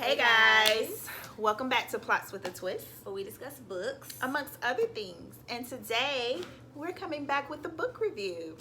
Hey guys, welcome back to Plots with a Twist, where we discuss books, amongst other things. And today, we're coming back with a book review.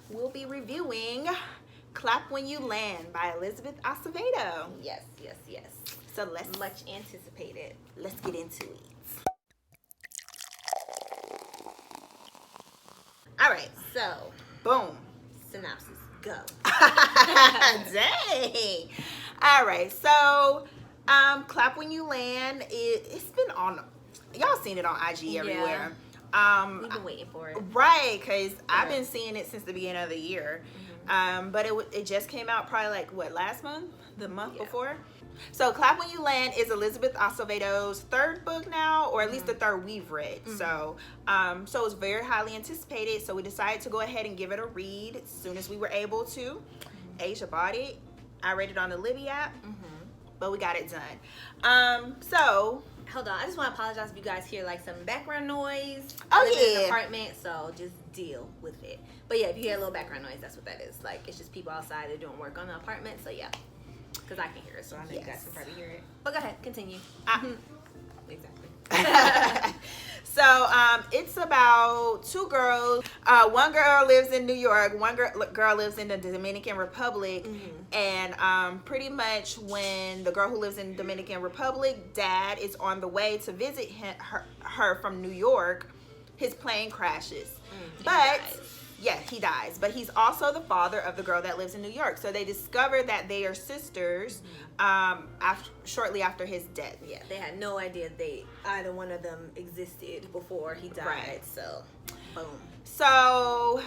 We'll be reviewing Clap When You Land by Elizabeth Acevedo. Yes. So let's much anticipated. Let's get into it. All right, So, boom. synopsis, go. Dang. All right, so Clap When You Land, it's been on, y'all seen it on IG everywhere. We've been waiting for it. Right, because I've been seeing it since the beginning of the year. But it just came out probably like, last month? The month before? So Clap When You Land is Elizabeth Acevedo's third book now, or at least the third we've read. So it was very highly anticipated. So we decided to go ahead and give it a read as soon as we were able to. Asia bought it. I read it on the Libby app, but we got it done. So hold on, I just want to apologize if you guys hear like some background noise. Oh, I live in yeah. an apartment, so just deal with it. But yeah, if you hear a little background noise, that's what that is. Like, it's just people outside, they're doing work on the apartment. So yeah, because I can hear it, so I know you guys can probably hear it. But go ahead, continue. Exactly. So it's about two girls. One girl lives in New York. One girl lives in the Dominican Republic. And pretty much when the girl who lives in the Dominican Republic, dad is on the way to visit her from New York, his plane crashes. But yeah, he dies. But he's also the father of the girl that lives in New York. So they discover that they are sisters shortly after his death. Yeah, they had no idea either one of them existed before he died. Right. So, boom. So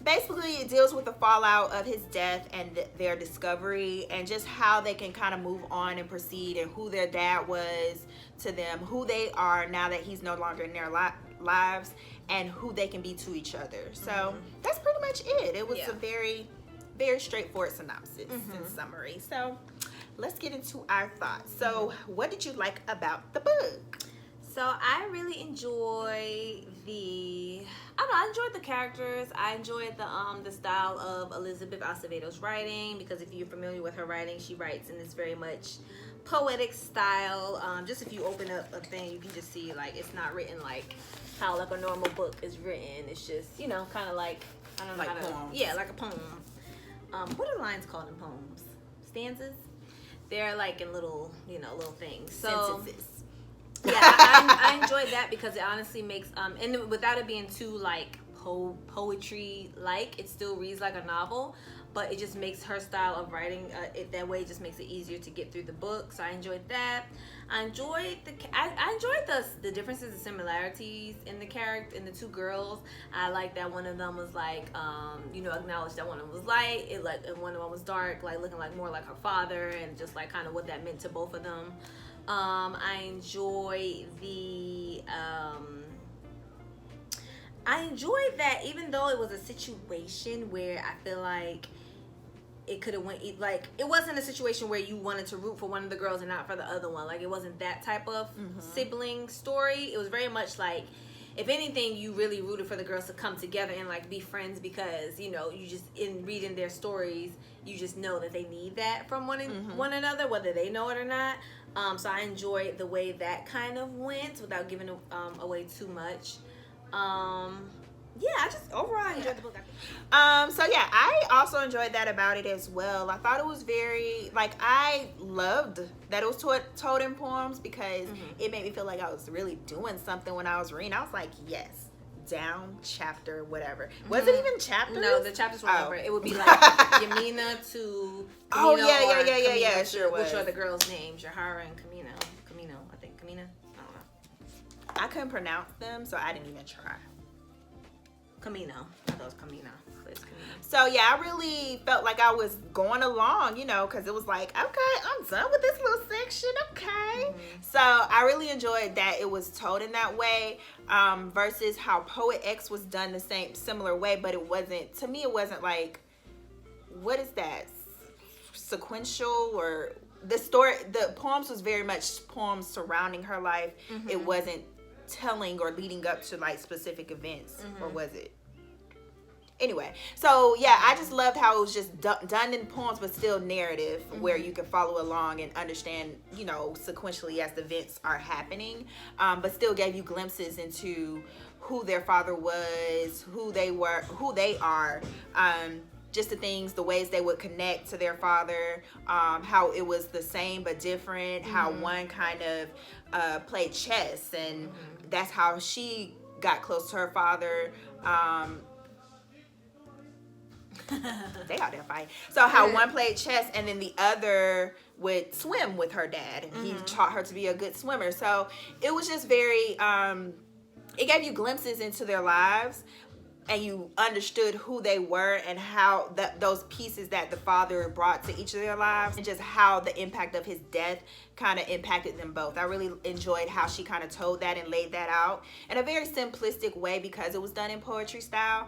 basically it deals with the fallout of his death and their discovery, and just how they can kind of move on and proceed, and who their dad was to them, who they are now that he's no longer in their lives, and who they can be to each other. So that's pretty much it. It was a very, very straightforward synopsis and summary. So let's get into our thoughts. So what did you like about the book? So I really enjoy I enjoyed the characters. I enjoyed the style of Elizabeth Acevedo's writing, because if you're familiar with her writing, she writes in this very much poetic style. Just if you open up a thing, you can just see like it's not written like how like a normal book is written. It's just, kind of like, I don't know, like poems. Yeah, like a poem. What are lines called in poems? Stanzas? They're like in little, little things. So Sentences. Yeah, I enjoyed that because it honestly makes and without it being too like poetry like, it still reads like a novel, but it just makes her style of writing it that way, just makes it easier to get through the book. So I enjoyed that. I enjoyed the differences and similarities in the the two girls. I like that one of them was like acknowledged that one of them was light, and one of them was dark, like looking like more like her father, and just like kind of what that meant to both of them. I enjoy that even though it was a situation where I feel like it could have went, like, it wasn't a situation where you wanted to root for one of the girls and not for the other one. Like, it wasn't that type of sibling story. It was very much like, if anything, you really rooted for the girls to come together and like be friends, because you just, in reading their stories, you just know that they need that from one another, whether they know it or not. So I enjoyed the way that kind of went without giving away too much. I just overall enjoyed the book. So yeah, I also enjoyed that about it as well. I thought it was very, like, I loved that it was told in poems, because it made me feel like I was really doing something when I was reading. I was like, yes, down, chapter, whatever. Was it even chapters? No, the chapters were numbered. It would be like Yamina to Camino, yeah, sure was. Which are the girls' names? Yahara and Camino, I think. Camina? I don't know. I couldn't pronounce them, so I didn't even try. Camino. I thought it was Camino. So yeah, I really felt like I was going along, because it was like, okay, I'm done with this little section, okay. So I really enjoyed that it was told in that way, versus how Poet X was done the similar way, but it wasn't, to me, it wasn't like, what is that, sequential, or the story, the poems was very much poems surrounding her life. It wasn't telling or leading up to like specific events, or was it? Anyway, so yeah, I just loved how it was just done in poems, but still narrative, where you can follow along and understand, you know, sequentially as the events are happening, but still gave you glimpses into who their father was, who they were, who they are, just the things, the ways they would connect to their father, how it was the same but different, how one kind of played chess, and that's how she got close to her father. They out there fighting. So how one played chess and then the other would swim with her dad, and he taught her to be a good swimmer. So it was just very it gave you glimpses into their lives, and you understood who they were and how those pieces that the father brought to each of their lives, and just how the impact of his death kind of impacted them both. I really enjoyed how she kind of told that and laid that out in a very simplistic way, because it was done in poetry style,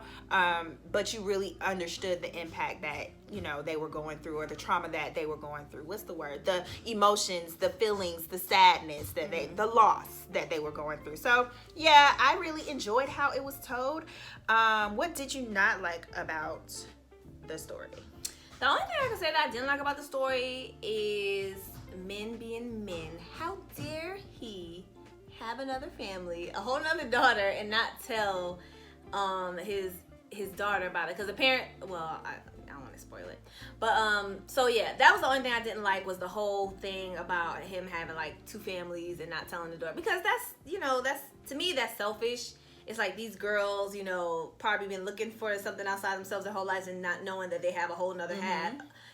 but you really understood the impact that, you know, they were going through, or the trauma that they were going through. What's the word? The emotions, the feelings, the sadness that the loss that they were going through. So yeah, I really enjoyed how it was told. What did you not like about the story? The only thing I can say that I didn't like about the story is men being men. How dare he have another family, a whole nother daughter, and not tell his daughter about it? Because the parent, well, I don't want to spoil it, but so yeah, that was the only thing I didn't like, was the whole thing about him having like two families and not telling the daughter, because that's, you know, that's, to me, that's selfish. It's like these girls, you know, probably been looking for something outside themselves their whole lives and not knowing that they have a whole nother half,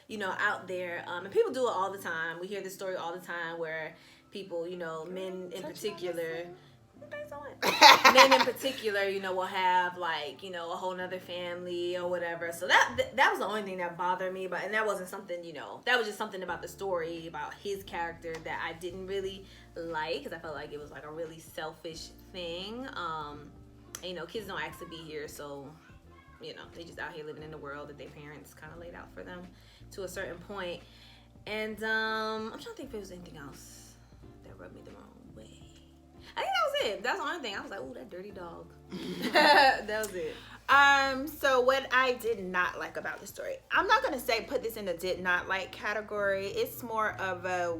you know, out there. And people do it all the time. We hear this story all the time where people, you know, men in particular, men in particular, you know, will have like, you know, a whole nother family or whatever. So that was the only thing that bothered me. But, and that wasn't something, you know, that was just something about the story, about his character, that I didn't really like, because I felt like it was like a really selfish thing. And, you know, kids don't ask to be here, so, you know, they just out here living in the world that their parents kind of laid out for them to a certain point. And I'm trying to think if there was anything else that rubbed me the wrong way. I think that was it. That's the only thing. I was like, oh, that dirty dog. That was it. So what I did not like about the story, I'm not gonna say put this in the did not like category. It's more of a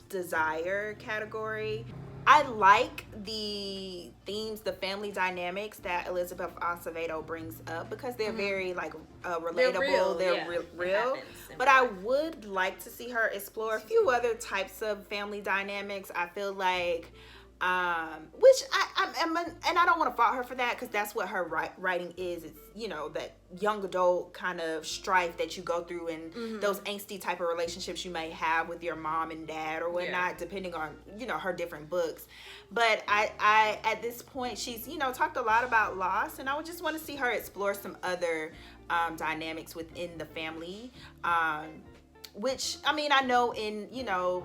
desire category. I like the themes, the family dynamics that Elizabeth Acevedo brings up, because they're very like relatable. They're real. But I would like to see her explore a few other types of family dynamics. I feel like, which I'm and I don't want to fault her for that, because that's what her writing is. It's, you know, that young adult kind of strife that you go through, and those angsty type of relationships you may have with your mom and dad or whatnot, depending on, you know, her different books. But I at this point, she's, you know, talked a lot about loss, and I would just want to see her explore some other dynamics within the family, which, I mean, I know in, you know,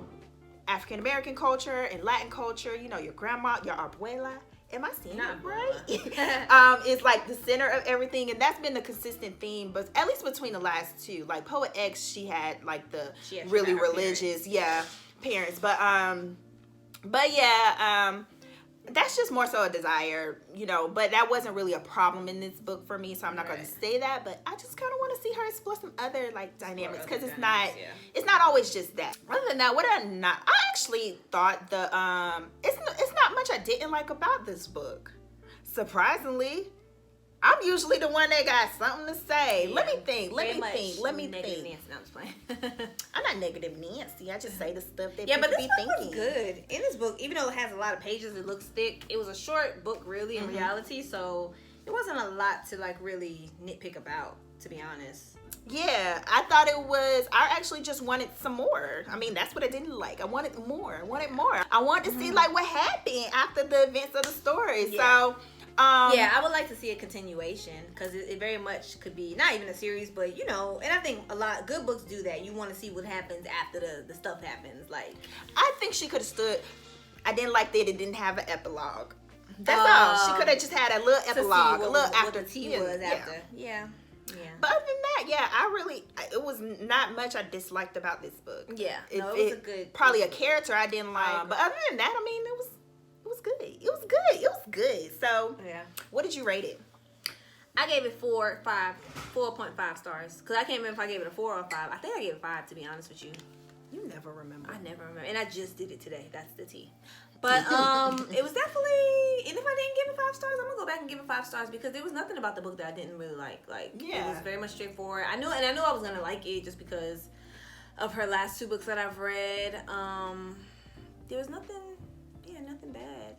African American culture and Latin culture, you know, your grandma, your abuela, am I saying that right? Is like the center of everything, and that's been the consistent theme, but at least between the last two. Like Poet X, she had like the really religious parents. But yeah, that's just more so a desire, you know, but that wasn't really a problem in this book for me, so I'm not going to say that, but I just kind of want to see her explore some other like dynamics, because it's not always just that. Other than that, I actually thought it's not much I didn't like about this book. Surprisingly, I'm usually the one that got something to say. Let me think. Nancy, no, I'm just playing. I'm not negative Nancy. I just say the stuff that but this be book thinking. was good. In this book, even though it has a lot of pages, it looks thick. It was a short book, really, in reality. So it wasn't a lot to like really nitpick about, to be honest. Yeah, I thought it was. I actually just wanted some more. I mean, that's what I didn't like. I wanted more. I wanted to see like what happened after the events of the story. Yeah. So. I would like to see a continuation, because it very much could be not even a series, but you know, and I think a lot of good books do that. You want to see what happens after the stuff happens. Like, I think she could have stood. I didn't like that it didn't have an epilogue. That's all. She could have just had a little epilogue, a little after. What the tea was after. Yeah. But other than that, it was not much I disliked about this book. Yeah, it was a good. Probably a character I didn't like, but other than that, I mean, it was good. So, what did you rate it? I gave it 4.5 stars. Because I can't remember if I gave it a 4 or a 5. I think I gave it 5, to be honest with you. You never remember. I never remember. And I just did it today. That's the tea. But it was definitely, and if I didn't give it 5 stars, I'm going to go back and give it 5 stars because there was nothing about the book that I didn't really like. It was very much straightforward. I knew I was going to like it just because of her last 2 books that I've read. There was nothing bad.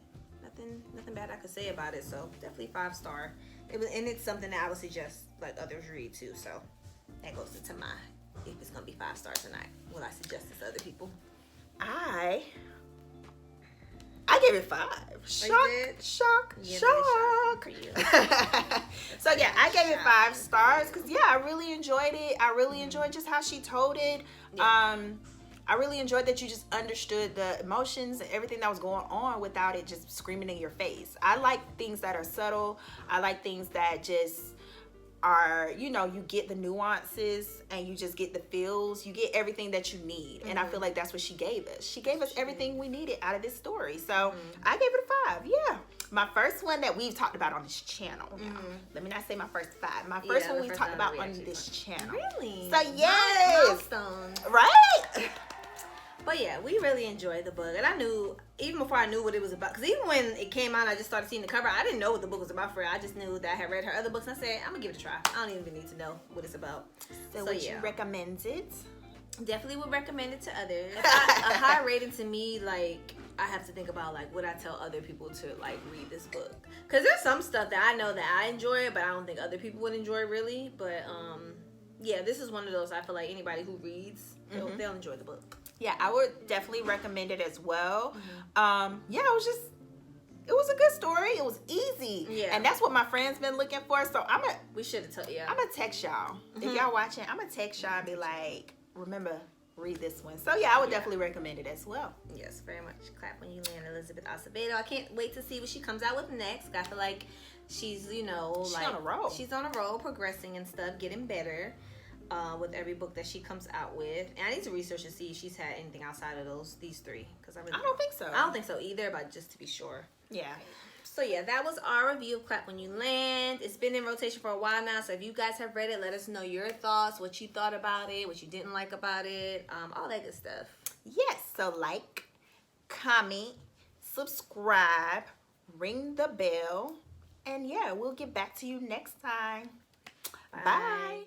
Nothing bad I could say about it. So definitely 5-star. And it's something that I would suggest like others read too. So that goes into my, if it's gonna be 5 stars or not, will I suggest this to other people? I gave it 5. Shock. For you. So yeah, I gave it 5 stars because I really enjoyed it. I really enjoyed just how she told it. Yeah. I really enjoyed that you just understood the emotions and everything that was going on without it just screaming in your face. I like things that are subtle. I like things that just are, you get the nuances and you just get the feels. You get everything that you need. And I feel like that's what she gave us. She gave us everything we needed out of this story. So I gave it a 5. Yeah. My first one that we've talked about on this channel. Now, let me not say my first 5. My first one we talked about on this channel. Really? So yes. Milestones. Right? But yeah, we really enjoyed the book. And I knew, even before I knew what it was about, because even when it came out, I just started seeing the cover. I didn't know what the book was about for her. I just knew that I had read her other books. And I said, I'm going to give it a try. I don't even need to know what it's about. So would you recommend it? Definitely would recommend it to others. A high rating to me, like, I have to think about, like, would I tell other people to, like, read this book? Because there's some stuff that I know that I enjoy, but I don't think other people would enjoy, really. But, yeah, this is one of those I feel like anybody who reads, they'll enjoy the book. Yeah, I would definitely recommend it as well. It was a good story. It was easy. Yeah. And that's what my friend's been looking for. So we should have told I'm gonna text y'all. If y'all watching, I'm gonna text y'all and be like, remember, read this one. So yeah, I would definitely recommend it as well. Yes, very much. Clap when you land, Elizabeth Acevedo. I can't wait to see what she comes out with next. I feel like she's, she's on a roll. She's on a roll, progressing and stuff, getting better. With every book that she comes out with, and I need to research to see if she's had anything outside of these 3, because I don't think so. I don't think so either, but just to be sure. Yeah. So yeah, that was our review of Clap When You Land. It's been in rotation for a while now, so if you guys have read it, let us know your thoughts, what you thought about it, what you didn't like about it, all that good stuff. Yes. So like, comment, subscribe, ring the bell, and yeah, we'll get back to you next time. Bye.